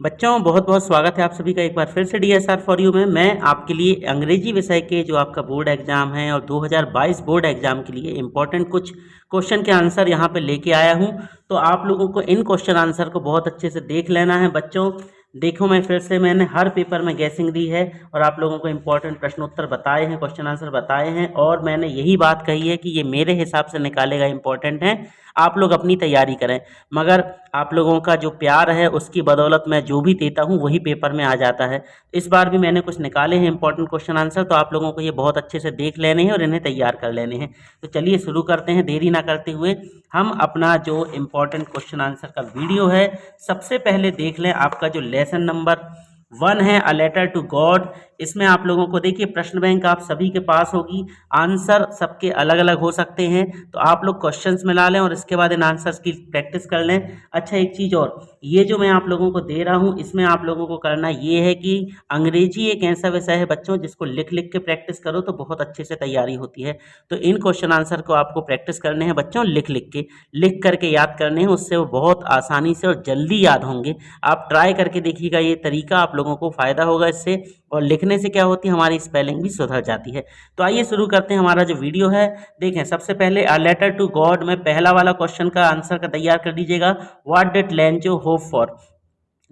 बच्चों बहुत बहुत स्वागत है आप सभी का एक बार फिर से DSR फॉर यू में। मैं आपके लिए अंग्रेजी विषय के जो आपका बोर्ड एग्जाम है और 2022 बोर्ड एग्जाम के लिए इम्पोर्टेंट कुछ क्वेश्चन के आंसर यहाँ पे लेके आया हूँ। तो आप लोगों को इन क्वेश्चन आंसर को बहुत अच्छे से देख लेना है बच्चों। देखो मैं फिर से मैंने हर पेपर में गैसिंग दी है और आप लोगों को इम्पोर्टेंट प्रश्न उत्तर बताए हैं, क्वेश्चन आंसर बताए हैं और मैंने यही बात कही है कि ये मेरे हिसाब से निकाले गए इम्पोर्टेंट हैं। आप लोग अपनी तैयारी करें, मगर आप लोगों का जो प्यार है उसकी बदौलत मैं जो भी देता हूँ वही पेपर में आ जाता है। इस बार भी मैंने कुछ निकाले हैं इंपॉर्टेंट क्वेश्चन आंसर, तो आप लोगों को ये बहुत अच्छे से देख लेने हैं और इन्हें तैयार कर लेने हैं। तो चलिए शुरू करते हैं, देरी ना करते हुए हम अपना जो इम्पोर्टेंट क्वेश्चन आंसर का वीडियो है सबसे पहले देख लें। आपका जो लेसन नंबर 1 है अ लेटर टू गॉड, इसमें आप लोगों को देखिए प्रश्न बैंक आप सभी के पास होगी, आंसर सबके अलग अलग हो सकते हैं, तो आप लोग क्वेश्चंस मिला लें और इसके बाद इन आंसर्स की प्रैक्टिस कर लें। अच्छा एक चीज़ और, ये जो मैं आप लोगों को दे रहा हूँ इसमें आप लोगों को करना ये है कि अंग्रेजी एक ऐसा विषय है बच्चों जिसको लिख लिख के प्रैक्टिस करो तो बहुत अच्छे से तैयारी होती है। तो इन क्वेश्चन आंसर को आपको प्रैक्टिस करने हैं बच्चों, लिख करके याद करने हैं, उससे वो बहुत आसानी से और जल्दी याद होंगे। आप ट्राई करके देखिएगा, ये तरीका आप लोगों को फ़ायदा होगा इससे, और लिखने से क्या होती है हमारी स्पेलिंग भी सुधर जाती है। तो आइए शुरू करते हैं हमारा जो वीडियो है। देखें सबसे पहले अ लेटर टू गॉड में पहला वाला क्वेश्चन का आंसर का तैयार कर दीजिएगा, what did Lencho hope for.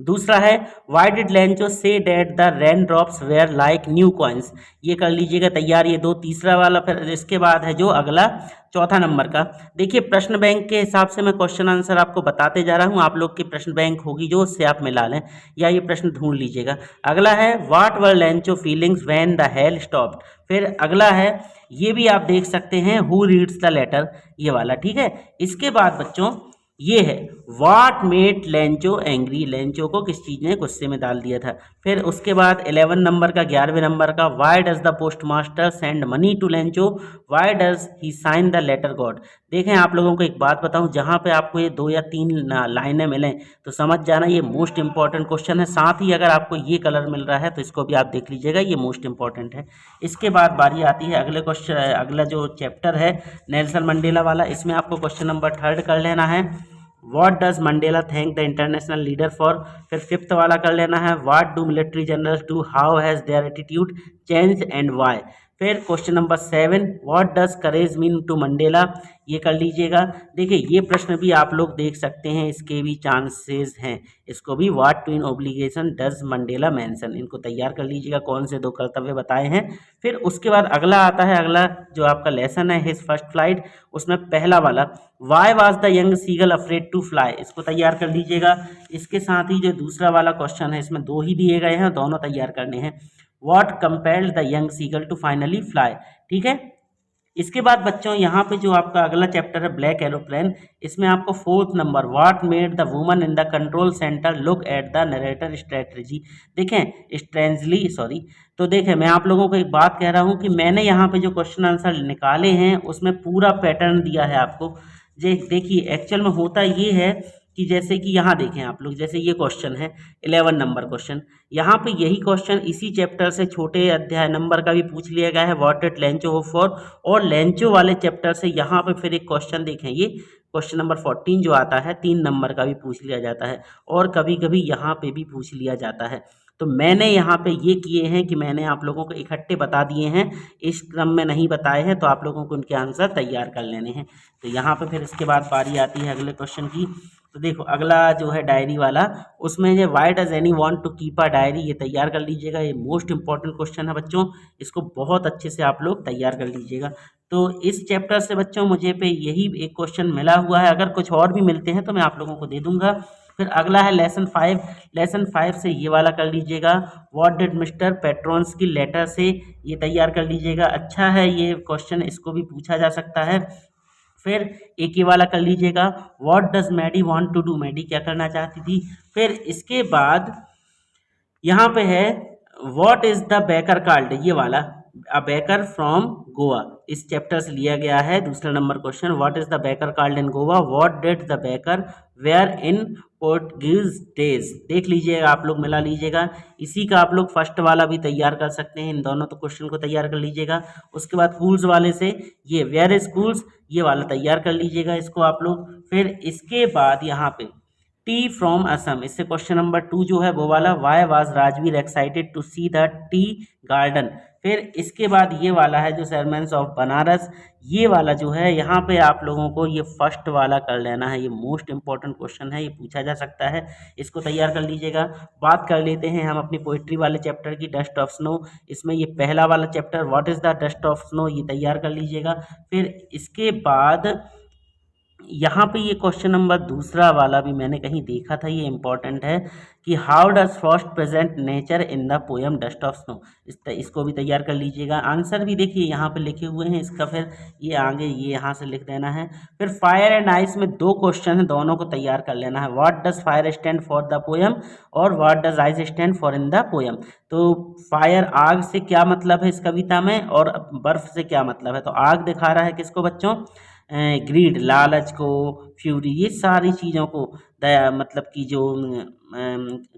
दूसरा है why did Lencho say that the rain drops were like new coins, ये कर लीजिएगा तैयार, ये दो। तीसरा वाला फिर इसके बाद है जो अगला चौथा नंबर का, देखिए प्रश्न बैंक के हिसाब से मैं क्वेश्चन आंसर आपको बताते जा रहा हूँ, आप लोग की प्रश्न बैंक होगी जो, उससे आप मिला लें या ये प्रश्न ढूंढ लीजिएगा। अगला है what were Lencho feelings when the hell stopped. फिर अगला है, ये भी आप देख सकते हैं, हु रीड्स द लेटर, ये वाला, ठीक है। इसके बाद बच्चों ये है what made Lencho angry, Lencho को किस चीज़ ने गुस्से में डाल दिया था। फिर उसके बाद 11 नंबर का 11वें नंबर का, why does the post master send money to Lencho, why does he sign the letter God. देखें आप लोगों को एक बात बताऊं, जहां पे आपको ये 2 या 3 लाइनें मिलें तो समझ जाना ये मोस्ट इंपॉर्टेंट क्वेश्चन है। साथ ही अगर आपको ये कलर मिल रहा है तो इसको भी आप देख लीजिएगा, ये मोस्ट इंपॉर्टेंट है। इसके बाद बारी आती है अगले क्वेश्चन, अगला जो चैप्टर है नेल्सन मंडेला वाला, इसमें आपको क्वेश्चन नंबर 3 कर लेना है, what does Mandela thank the international leader for. फिर 5th वाला कर लेना है, what do military generals do, how has their attitude change and why. फिर question number 7, what does courage mean to Mandela, ये कर लीजिएगा। देखिए ये प्रश्न भी आप लोग देख सकते हैं, इसके भी चांसेस हैं, इसको भी what twin obligation does Mandela mention, इनको तैयार कर लीजिएगा, कौन से 2 कर्तव्य बताए हैं। फिर उसके बाद अगला आता है, अगला जो आपका लेसन है हिज फर्स्ट फ्लाइट, उसमें पहला वाला why was the young seagull afraid to fly, इसको तैयार कर लीजिएगा। इसके साथ ही जो दूसरा वाला क्वेश्चन है, इसमें 2 ही दिए गए हैं, दोनों तैयार करने हैं, what compelled the young seagull to finally fly, ठीक है। इसके बाद बच्चों यहाँ पे जो आपका अगला चैप्टर है ब्लैक एरोप्लेन, इसमें आपको 4th number, what made the woman in the control centre look at the narrator strategy, देखें स्ट्रेंजली सॉरी। तो देखें मैं आप लोगों को एक बात कह रहा हूँ कि मैंने यहाँ पे जो क्वेश्चन आंसर निकाले हैं उसमें पूरा पैटर्न दिया है आपको। देखिए एक्चुअल में होता ये है कि जैसे कि यहाँ देखें आप लोग, जैसे ये क्वेश्चन है 11 नंबर क्वेश्चन, यहाँ पे यही क्वेश्चन इसी चैप्टर से छोटे अध्याय नंबर का भी पूछ लिया गया है, what did Lencho hope for, और लेंचो वाले चैप्टर से यहाँ पे फिर एक क्वेश्चन देखें, ये क्वेश्चन नंबर 14 जो आता है 3 नंबर का भी पूछ लिया जाता है, और कभी कभी यहाँ पे भी पूछ लिया जाता है। तो मैंने यहाँ पे ये किए हैं कि मैंने आप लोगों को इकट्ठे बता दिए हैं, इस क्रम में नहीं बताए हैं, तो आप लोगों को उनके आंसर तैयार कर लेने हैं। तो यहाँ पे फिर इसके बाद बारी आती है अगले क्वेश्चन की। तो देखो अगला जो है डायरी वाला, उसमें जो why does Anne want to keep a diary, ये तैयार कर लीजिएगा, ये मोस्ट इंपॉर्टेंट क्वेश्चन है बच्चों, इसको बहुत अच्छे से आप लोग तैयार कर लीजिएगा। तो इस चैप्टर से बच्चों मुझे पे यही एक क्वेश्चन मिला हुआ है, अगर कुछ और भी मिलते हैं तो मैं आप लोगों को दे दूंगा। फिर अगला है लेसन 5, लेसन 5 से ये वाला कर लीजिएगा, व्हाट डिड मिस्टर पेट्रोन्स की लेटर से, ये तैयार कर लीजिएगा। अच्छा है ये क्वेश्चन, इसको भी पूछा जा सकता है। फिर एक ही वाला कर लीजिएगा, what does Maddie want to do, Maddie क्या करना चाहती थी। फिर इसके बाद यहाँ पे है what is the baker called, ये वाला अ बेकर फ्रॉम गोवा, इस चैप्टर से लिया गया है। दूसरा number question, what is the baker called in Goa, what did the baker wear in Portuguese days, देख लीजिएगा आप लोग, मिला लीजिएगा। इसी का आप लोग फर्स्ट वाला भी तैयार कर सकते हैं, इन दोनों तो क्वेश्चन को तैयार कर लीजिएगा। उसके बाद कूल्स वाले से ये वेयर इज कूल्स, ये वाला तैयार कर लीजिएगा इसको आप लोग। फिर इसके बाद यहाँ पे टी फ्रॉम असम, इससे क्वेश्चन नंबर 2 जो है वो वाला, why was Rajvir excited to see the tea garden. फिर इसके बाद ये वाला है जो सरमन्स ऑफ बनारस, ये वाला जो है यहाँ पे आप लोगों को ये फर्स्ट वाला कर लेना है, ये मोस्ट इंपॉर्टेंट क्वेश्चन है, ये पूछा जा सकता है, इसको तैयार कर लीजिएगा। बात कर लेते हैं हम अपनी पोइट्री वाले चैप्टर की, डस्ट ऑफ स्नो, इसमें ये पहला वाला chapter what is the dust of snow, ये तैयार कर लीजिएगा। फिर इसके बाद यहाँ पे ये क्वेश्चन नंबर दूसरा वाला भी मैंने कहीं देखा था, ये इंपॉर्टेंट है कि how does Frost present nature in the poem dust of snow, इसको भी तैयार कर लीजिएगा। आंसर भी देखिए यहाँ पे लिखे हुए हैं इसका, फिर ये आगे ये यहाँ से लिख देना है। फिर फायर एंड आइस में 2 क्वेश्चन हैं, दोनों को तैयार कर लेना है। What does fire stand for the poem और what does ice stand for in the poem. तो फायर आग से क्या मतलब है इस कविता में, और बर्फ से क्या मतलब है। तो आग दिखा रहा है किसको बच्चों, ग्रीड, लालच को, फ्यूरी, ये सारी चीज़ों को, दया मतलब कि जो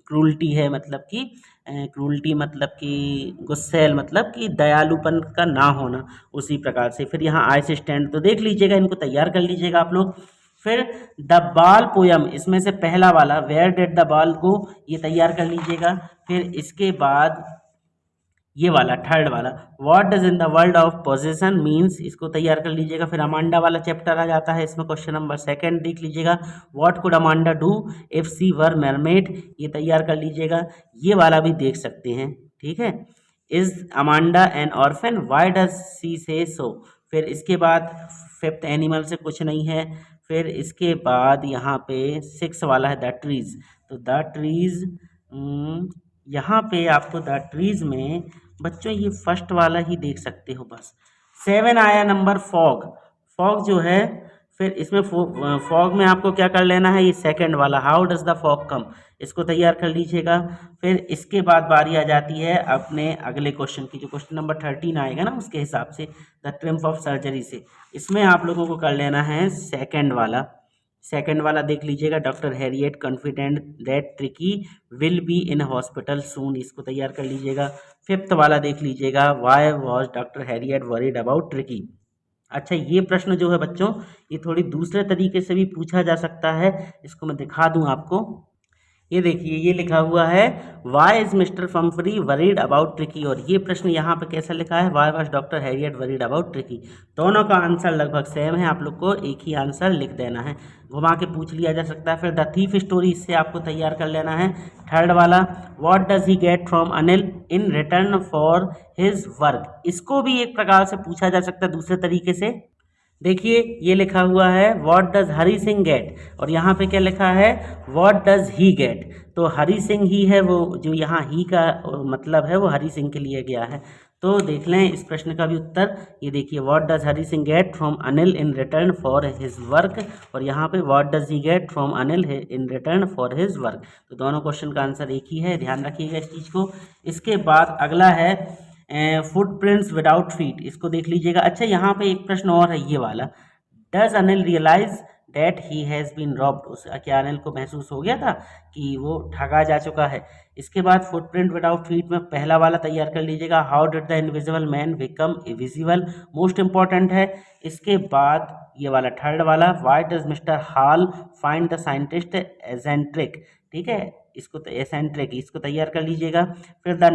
क्रूल्टी है, मतलब कि क्रूल्टी मतलब कि गुस्सैल, मतलब कि दयालुपन का ना होना, उसी प्रकार से। फिर यहाँ आइस स्टैंड तो देख लीजिएगा, इनको तैयार कर लीजिएगा आप लोग। फिर द बाल पोयम, इसमें से पहला वाला वेयर डिड द बाल गो, ये तैयार कर लीजिएगा। फिर इसके बाद ये वाला थर्ड वाला what does in the world of position means, इसको तैयार कर लीजिएगा। फिर अमांडा वाला चैप्टर आ जाता है, इसमें क्वेश्चन नंबर 2 देख लीजिएगा, what could Amanda do if she were mermaid, ये तैयार कर लीजिएगा। ये वाला भी देख सकते हैं, ठीक है। Is Amanda N orphan, why does she से सो। फिर इसके बाद 5th एनिमल से कुछ नहीं है। फिर इसके बाद यहाँ पे 6 वाला है द ट्रीज, तो द ट्रीज, यहाँ पे आपको द ट्रीज में बच्चों ये फर्स्ट वाला ही देख सकते हो बस। 7 आया नंबर फॉग, फॉग जो है, फिर इसमें फॉग में आपको क्या कर लेना है, ये सेकंड वाला हाउ डज द फॉग कम, इसको तैयार कर लीजिएगा। फिर इसके बाद बारी आ जाती है अपने अगले क्वेश्चन की, जो क्वेश्चन नंबर 13 आएगा ना उसके हिसाब से, द ट्रिम्फ ऑफ सर्जरी से। इसमें आप लोगों को कर लेना है सेकंड वाला देख लीजिएगा, doctor Herriot confident that Tricki will be in hospital soon, इसको तैयार कर लीजिएगा। 5th वाला देख लीजिएगा, why was doctor Herriot worried about Tricki. अच्छा, ये प्रश्न जो है बच्चों, ये थोड़ी दूसरे तरीके से भी पूछा जा सकता है, इसको मैं दिखा दूं आपको। ये देखिए, ये लिखा हुआ है why is mister Pumphrey worried about Tricki, और ये प्रश्न यहाँ पे कैसा लिखा है, why was doctor Herriot worried about Tricki. दोनों का आंसर लगभग सेम है, आप लोग को एक ही आंसर लिख देना है, घुमा के पूछ लिया जा सकता है। फिर द थीफ स्टोरी, इससे आपको तैयार कर लेना है। थर्ड वाला what does he get from Anil in return for his work, इसको भी एक प्रकार से पूछा जा सकता है दूसरे तरीके से। देखिए, ये लिखा हुआ है what does Hari Singh get, और यहाँ पे क्या लिखा है व्हाट डज ही गेट, तो हरी सिंह ही है वो, जो यहाँ ही का मतलब है वो हरी सिंह के लिए गया है। तो देख लें इस प्रश्न का भी उत्तर, ये देखिए what does Hari Singh get from Anil in return for his work, और यहाँ पे what does he get from Anil in return for his work. तो दोनों क्वेश्चन का आंसर एक ही है, ध्यान रखिएगा इस चीज़ को। इसके बाद अगला है फुटप्रिंट्स विदाउट फीट, इसको देख लीजिएगा। अच्छा, यहाँ पे एक प्रश्न और है, ये वाला, does Anil realise that he has been robbed, उस क्या अनिल को महसूस हो गया था कि वो ठगा जा चुका है। इसके बाद फुटप्रिंट विदाउट फीट में पहला वाला तैयार कर लीजिएगा, how did the invisible man become visible, most important है। इसके बाद ये वाला थर्ड वाला, why does mister Hall find the scientist eccentric, ठीक है, इसको एसेंट्रिक, इसको तैयार कर लीजिएगा। फिर द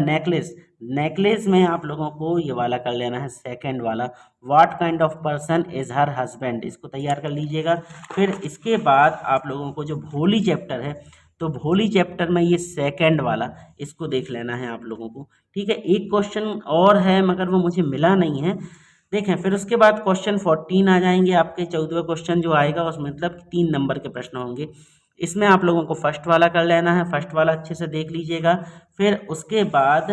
नेकलेस में आप लोगों को ये वाला कर लेना है सेकंड वाला, what kind of person is her husband, इसको तैयार कर लीजिएगा। फिर इसके बाद आप लोगों को जो भोली चैप्टर है, तो भोली चैप्टर में ये सेकंड वाला, इसको देख लेना है आप लोगों को, ठीक है। एक क्वेश्चन और है मगर वो मुझे मिला नहीं है, देखें। फिर उसके बाद क्वेश्चन 14 आ जाएंगे आपके, 14वां क्वेश्चन जो आएगा उसमें मतलब 3 नंबर के प्रश्न होंगे। इसमें आप लोगों को फर्स्ट वाला कर लेना है, फर्स्ट वाला अच्छे से देख लीजिएगा। फिर उसके बाद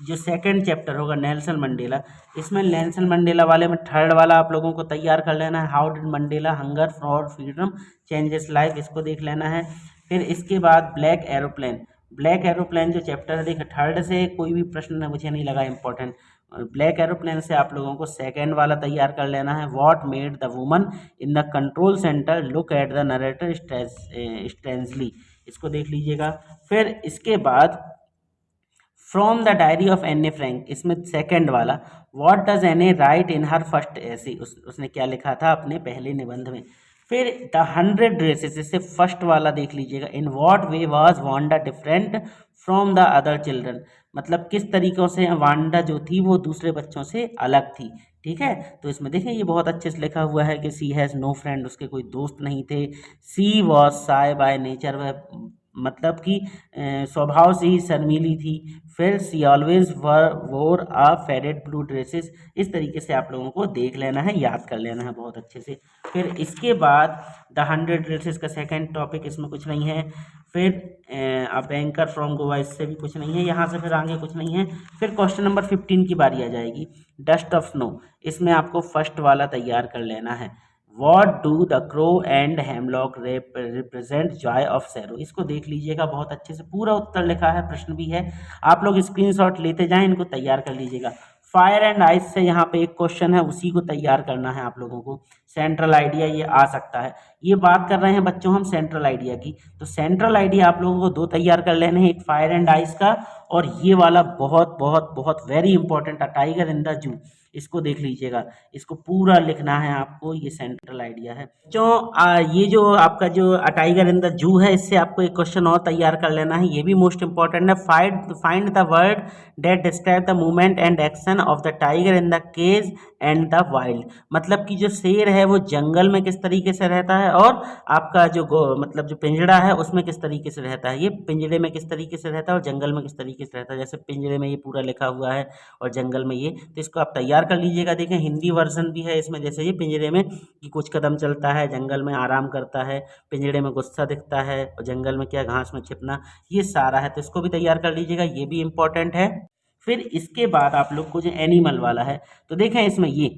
जो सेकंड चैप्टर होगा नेल्सन मंडेला, इसमें नेल्सन मंडेला वाले में थर्ड वाला आप लोगों को तैयार कर लेना है, how did Mandela hunger for freedom changes life, इसको देख लेना है। फिर इसके बाद ब्लैक एरोप्लेन जो चैप्टर है, देखिए थर्ड से कोई भी प्रश्न मुझे नहीं लगा इंपॉर्टेंट, ब्लैक एरोप्लेन से आप लोगों को सेकंड वाला तैयार कर लेना है, what made the woman in the control centre look at the narrator strangely, इसको देख लीजिएगा। फिर इसके बाद from the diary of Anne Frank, इसमें सेकंड वाला, what does Anne write in her first essay, उसने क्या लिखा था अपने पहले निबंध में। फिर द 100 ड्रेसेस, इससे फर्स्ट वाला देख लीजिएगा, in what way was Wanda different from the other children, मतलब किस तरीकों से वांडा जो थी वो दूसरे बच्चों से अलग थी। ठीक है, तो इसमें देखें ये बहुत अच्छे से लिखा हुआ है कि सी हैज़ नो फ्रेंड, उसके कोई दोस्त नहीं थे। सी वॉज साय बाय नेचर, वह मतलब कि स्वभाव से ही शर्मीली थी। फिर सी ऑलवेज वोर अ फेडेड ब्लू ड्रेसेस, इस तरीके से आप लोगों को देख लेना है, याद कर लेना है बहुत अच्छे से। फिर इसके बाद द 100 ड्रेसेस का सेकंड टॉपिक, इसमें कुछ नहीं है। फिर अ बैंकर फ्रॉम गोवा, इससे भी कुछ नहीं है, यहाँ से फिर आगे कुछ नहीं है। फिर क्वेश्चन नंबर 15 की बारी आ जाएगी, डस्ट ऑफ स्नो, इसमें आपको फर्स्ट वाला तैयार कर लेना है। What do the crow and hemlock represent Joy of serow, इसको देख लीजिएगा बहुत अच्छे से, पूरा उत्तर लिखा है, प्रश्न भी है, आप लोग स्क्रीनशॉट लेते जाएं, इनको तैयार कर लीजिएगा। फायर एंड आइस से यहाँ पे एक क्वेश्चन है, उसी को तैयार करना है आप लोगों को। सेंट्रल आइडिया ये आ सकता है, ये बात कर रहे हैं बच्चों हम सेंट्रल आइडिया की, तो सेंट्रल आइडिया आप लोगों को दो तैयार कर लेने हैं, एक फायर एंड आइस का, और ये वाला बहुत बहुत बहुत वेरी इंपॉर्टेंट है, टाइगर इन द जू, इसको देख लीजिएगा, इसको पूरा लिखना है आपको, ये सेंट्रल आइडिया है। जो ये जो आपका जो टाइगर इन द जू है, इससे आपको एक क्वेश्चन और तैयार कर लेना है, ये भी मोस्ट इंपॉर्टेंट है। Find the word that describe the movement and action of the tiger in the cage and the wild, मतलब कि जो शेर है वो जंगल में किस तरीके से रहता है, और आपका जो मतलब जो पिंजड़ा है उसमें किस तरीके से रहता है, ये पिंजड़े में किस तरीके से रहता है और जंगल में किस तरीके से रहता है, जैसे पिंजड़े में ये पूरा लिखा हुआ है और जंगल में ये, तो इसको आप तैयार कर लीजिएगा। देखें हिंदी वर्जन भी है इसमें, जैसे ये पिंजरे में कि कुछ कदम चलता है, जंगल में आराम करता है, पिंजरे में गुस्सा दिखता है, और जंगल में क्या घास में छिपना, ये सारा है, तो इसको भी तैयार कर लीजिएगा, ये भी इंपॉर्टेंट है। फिर इसके बाद आप लोग को जो एनिमल वाला है, तो देखें इसमें ये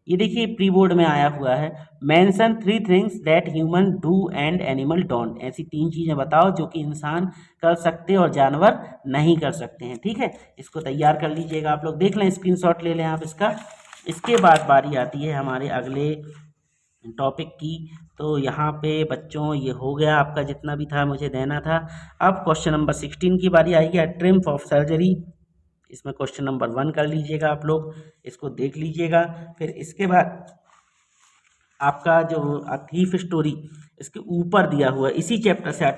देखिए प्री बोर्ड में आया हुआ है, mention 3 things that human do and animal don't, ऐसी 3 चीज़ें बताओ जो कि इंसान कर सकते और जानवर नहीं कर सकते हैं। ठीक है, इसको तैयार कर लीजिएगा, आप लोग देख लें, स्क्रीनशॉट ले लें आप इसका। इसके बाद बारी आती है हमारे अगले टॉपिक की, तो यहाँ पे बच्चों ये हो गया आपका जितना भी था मुझे देना था। अब क्वेश्चन नंबर 16 की बारी आएगी, ट्रिम्फ ऑफ सर्जरी, इसमें क्वेश्चन नंबर 1 कर लीजिएगा आप लोग, इसको देख लीजिएगा। फिर इसके बाद आपका जो थीफ स्टोरी, इसके ऊपर दिया हुआ है, इसी चैप्टर से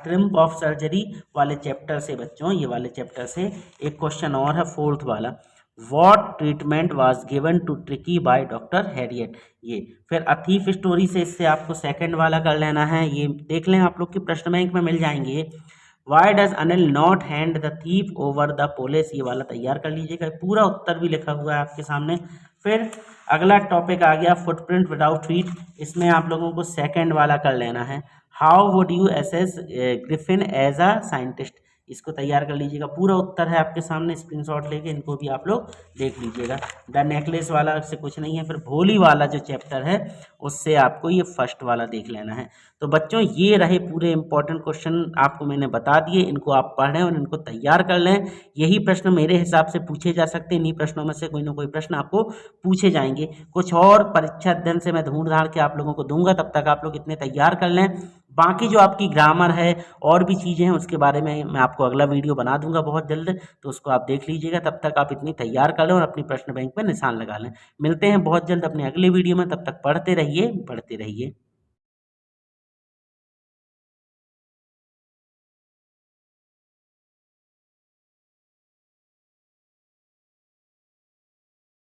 ट्रिम्फ ऑफ सर्जरी वाले चैप्टर से बच्चों, ये वाले चैप्टर से एक क्वेश्चन और है, 4th वाला, what treatment was given to Tricki by doctor Herriot, ये। फिर अ थीफ स्टोरी से इससे आपको सेकंड वाला कर लेना है, ये देख लें आप लोग के प्रश्न बैंक में मिल जाएंगे। Why does Anil not hand the thief over the police, ये वाला तैयार कर लीजिएगा, पूरा उत्तर भी लिखा हुआ है आपके सामने। फिर अगला टॉपिक आ गया फुटप्रिंट विदाउट फीट, इसमें आप लोगों को सेकंड वाला कर लेना है, how would you assess Griffin as a scientist, इसको तैयार कर लीजिएगा, पूरा उत्तर है आपके सामने, स्क्रीनशॉट लेके इनको भी आप लोग देख लीजिएगा। द नेकलेस वाला से कुछ नहीं है। फिर भोली वाला जो चैप्टर है उससे आपको ये फर्स्ट वाला देख लेना है। तो बच्चों ये रहे पूरे इंपॉर्टेंट क्वेश्चन, आपको मैंने बता दिए, इनको आप पढ़ें और इनको तैयार कर लें। यही प्रश्न मेरे हिसाब से पूछे जा सकते हैं, इन्हीं प्रश्नों में से कोई ना कोई प्रश्न आपको पूछे जाएंगे। कुछ और परीक्षा अध्ययन से मैं ढूंढ ढांढ के आप लोगों को दूंगा, तब तक आप लोग इतने तैयार कर लें। बाकी जो आपकी ग्रामर है और भी चीज़ें हैं उसके बारे में मैं आपको अगला वीडियो बना दूंगा बहुत जल्द, तो उसको आप देख लीजिएगा। तब तक आप इतनी तैयार कर लें और अपनी प्रश्न बैंक में निशान लगा लें। मिलते हैं बहुत जल्द अपने अगले वीडियो में, तब तक पढ़ते रहिए, पढ़ते रहिए।